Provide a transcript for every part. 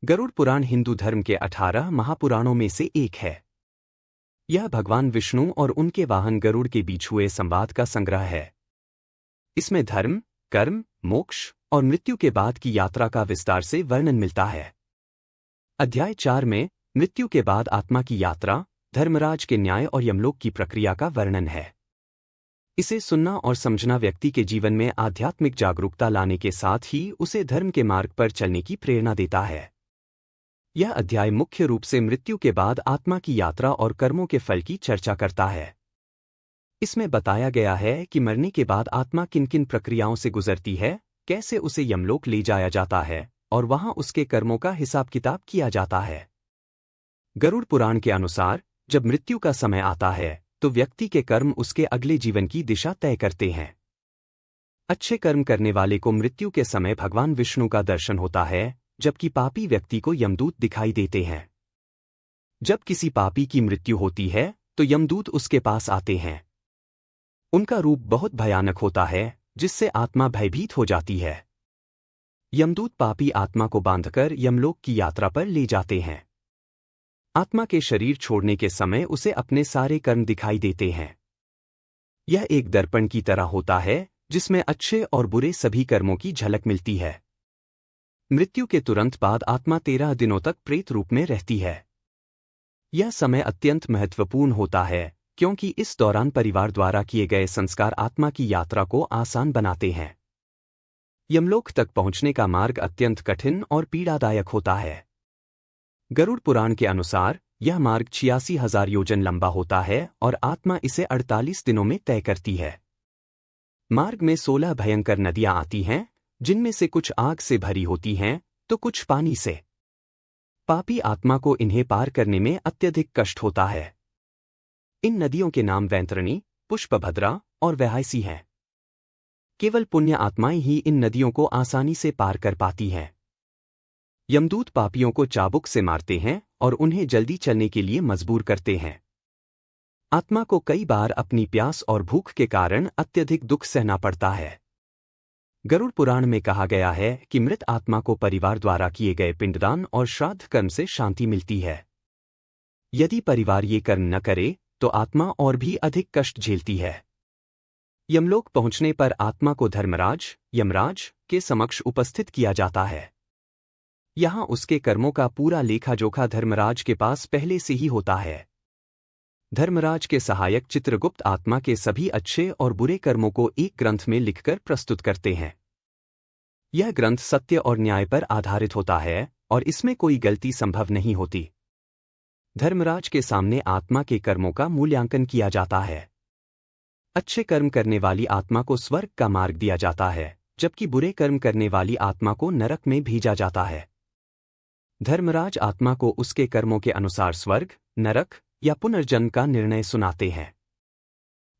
गरुड़ पुराण हिंदू धर्म के 18 महापुराणों में से एक है। यह भगवान विष्णु और उनके वाहन गरुड़ के बीच हुए संवाद का संग्रह है। इसमें धर्म, कर्म, मोक्ष और मृत्यु के बाद की यात्रा का विस्तार से वर्णन मिलता है। अध्याय 4 में मृत्यु के बाद आत्मा की यात्रा, धर्मराज के न्याय और यमलोक की प्रक्रिया का वर्णन है। इसे सुनना और समझना व्यक्ति के जीवन में आध्यात्मिक जागरूकता लाने के साथ ही उसे धर्म के मार्ग पर चलने की प्रेरणा देता है। यह अध्याय मुख्य रूप से मृत्यु के बाद आत्मा की यात्रा और कर्मों के फल की चर्चा करता है। इसमें बताया गया है कि मरने के बाद आत्मा किन किन प्रक्रियाओं से गुजरती है, कैसे उसे यमलोक ले जाया जाता है और वहां उसके कर्मों का हिसाब किताब किया जाता है। गरुड़ पुराण के अनुसार जब मृत्यु का समय आता है तो व्यक्ति के कर्म उसके अगले जीवन की दिशा तय करते हैं। अच्छे कर्म करने वाले को मृत्यु के समय भगवान विष्णु का दर्शन होता है, जबकि पापी व्यक्ति को यमदूत दिखाई देते हैं। जब किसी पापी की मृत्यु होती है तो यमदूत उसके पास आते हैं। उनका रूप बहुत भयानक होता है, जिससे आत्मा भयभीत हो जाती है। यमदूत पापी आत्मा को बांधकर यमलोक की यात्रा पर ले जाते हैं। आत्मा के शरीर छोड़ने के समय उसे अपने सारे कर्म दिखाई देते हैं। यह एक दर्पण की तरह होता है, जिसमें अच्छे और बुरे सभी कर्मों की झलक मिलती है। मृत्यु के तुरंत बाद आत्मा 13 दिनों तक प्रेत रूप में रहती है। यह समय अत्यंत महत्वपूर्ण होता है, क्योंकि इस दौरान परिवार द्वारा किए गए संस्कार आत्मा की यात्रा को आसान बनाते हैं। यमलोक तक पहुंचने का मार्ग अत्यंत कठिन और पीड़ादायक होता है। गरुड़ पुराण के अनुसार यह मार्ग 86,000 योजन लंबा होता है और आत्मा इसे 48 दिनों में तय करती है। मार्ग में 16 भयंकर नदियां आती हैं, जिनमें से कुछ आग से भरी होती हैं तो कुछ पानी से। पापी आत्मा को इन्हें पार करने में अत्यधिक कष्ट होता है। इन नदियों के नाम वैतरणी, पुष्पभद्रा और वैहायसी हैं। केवल पुण्य आत्माएं ही इन नदियों को आसानी से पार कर पाती हैं। यमदूत पापियों को चाबुक से मारते हैं और उन्हें जल्दी चलने के लिए मजबूर करते हैं। आत्मा को कई बार अपनी प्यास और भूख के कारण अत्यधिक दुख सहना पड़ता है। गरुड़ पुराण में कहा गया है कि मृत आत्मा को परिवार द्वारा किए गए पिंडदान और श्राद्ध कर्म से शांति मिलती है। यदि परिवार ये कर्म न करे तो आत्मा और भी अधिक कष्ट झेलती है। यमलोक पहुंचने पर आत्मा को धर्मराज, यमराज के समक्ष उपस्थित किया जाता है। यहां उसके कर्मों का पूरा लेखा जोखा धर्मराज के पास पहले से ही होता है। धर्मराज के सहायक चित्रगुप्त आत्मा के सभी अच्छे और बुरे कर्मों को एक ग्रंथ में लिखकर प्रस्तुत करते हैं। यह ग्रंथ सत्य और न्याय पर आधारित होता है और इसमें कोई गलती संभव नहीं होती। धर्मराज के सामने आत्मा के कर्मों का मूल्यांकन किया जाता है। अच्छे कर्म करने वाली आत्मा को स्वर्ग का मार्ग दिया जाता है, जबकि बुरे कर्म करने वाली आत्मा को नरक में भेजा जाता है। धर्मराज आत्मा को उसके कर्मों के अनुसार स्वर्ग, नरक या पुनर्जन्म का निर्णय सुनाते हैं।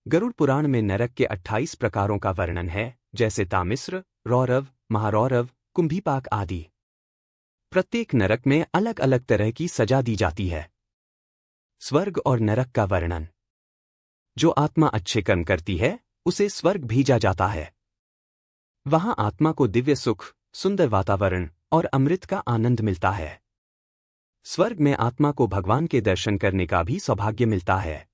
गरुड़ पुराण में नरक के 28 प्रकारों का वर्णन है, जैसे तामिस्र, रौरव, महारौरव, कुंभीपाक आदि। प्रत्येक नरक में अलग अलग तरह की सजा दी जाती है। स्वर्ग और नरक का वर्णन। जो आत्मा अच्छे कर्म करती है उसे स्वर्ग भेजा जाता है। वहां आत्मा को दिव्य सुख, सुंदर वातावरण और अमृत का आनंद मिलता है। स्वर्ग में आत्मा को भगवान के दर्शन करने का भी सौभाग्य मिलता है।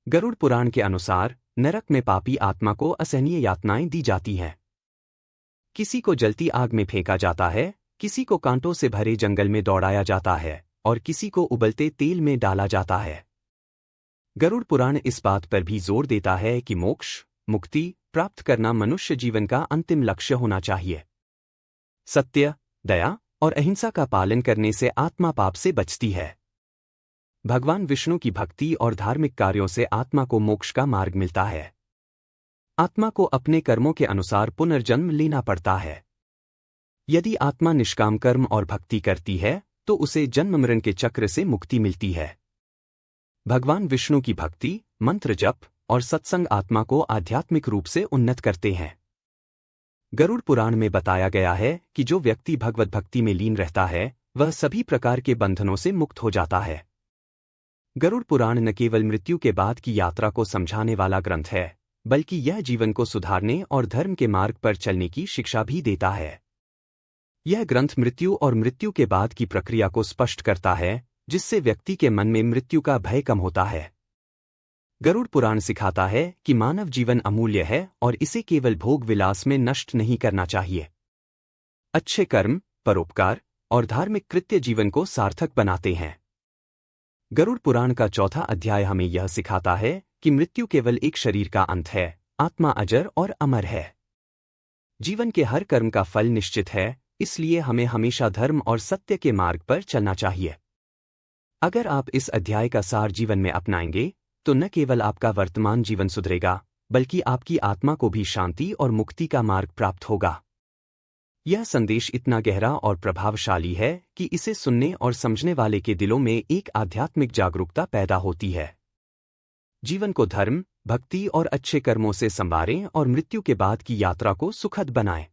गरुड़ पुराण के अनुसार नरक में पापी आत्मा को असहनीय यातनाएं दी जाती हैं। किसी को जलती आग में फेंका जाता है, किसी को कांटों से भरे जंगल में दौड़ाया जाता है और किसी को उबलते तेल में डाला जाता है। गरुड़ पुराण इस बात पर भी जोर देता है कि मोक्ष, मुक्ति प्राप्त करना मनुष्य जीवन का अंतिम लक्ष्य होना चाहिए। सत्य, दया और अहिंसा का पालन करने से आत्मा पाप से बचती है। भगवान विष्णु की भक्ति और धार्मिक कार्यों से आत्मा को मोक्ष का मार्ग मिलता है। आत्मा को अपने कर्मों के अनुसार पुनर्जन्म लेना पड़ता है। यदि आत्मा निष्काम कर्म और भक्ति करती है तो उसे जन्म मरण के चक्र से मुक्ति मिलती है। भगवान विष्णु की भक्ति, मंत्र जप और सत्संग आत्मा को आध्यात्मिक रूप से उन्नत करते हैं। गरुड़ पुराण में बताया गया है कि जो व्यक्ति भगवत भक्ति में लीन रहता है वह सभी प्रकार के बंधनों से मुक्त हो जाता है। गरुड़ पुराण न केवल मृत्यु के बाद की यात्रा को समझाने वाला ग्रंथ है, बल्कि यह जीवन को सुधारने और धर्म के मार्ग पर चलने की शिक्षा भी देता है। यह ग्रंथ मृत्यु और मृत्यु के बाद की प्रक्रिया को स्पष्ट करता है, जिससे व्यक्ति के मन में मृत्यु का भय कम होता है। गरुड़ पुराण सिखाता है कि मानव जीवन अमूल्य है और इसे केवल भोग विलास में नष्ट नहीं करना चाहिए। अच्छे कर्म, परोपकार और धार्मिक कृत्य जीवन को सार्थक बनाते हैं। गरुड़ पुराण का चौथा अध्याय हमें यह सिखाता है कि मृत्यु केवल एक शरीर का अंत है, आत्मा अजर और अमर है। जीवन के हर कर्म का फल निश्चित है, इसलिए हमें हमेशा धर्म और सत्य के मार्ग पर चलना चाहिए। अगर आप इस अध्याय का सार जीवन में अपनाएंगे, तो न केवल आपका वर्तमान जीवन सुधरेगा, बल्कि आपकी आत्मा को भी शांति और मुक्ति का मार्ग प्राप्त होगा। यह संदेश इतना गहरा और प्रभावशाली है कि इसे सुनने और समझने वाले के दिलों में एक आध्यात्मिक जागरूकता पैदा होती है। जीवन को धर्म, भक्ति और अच्छे कर्मों से संवारें और मृत्यु के बाद की यात्रा को सुखद बनाएं।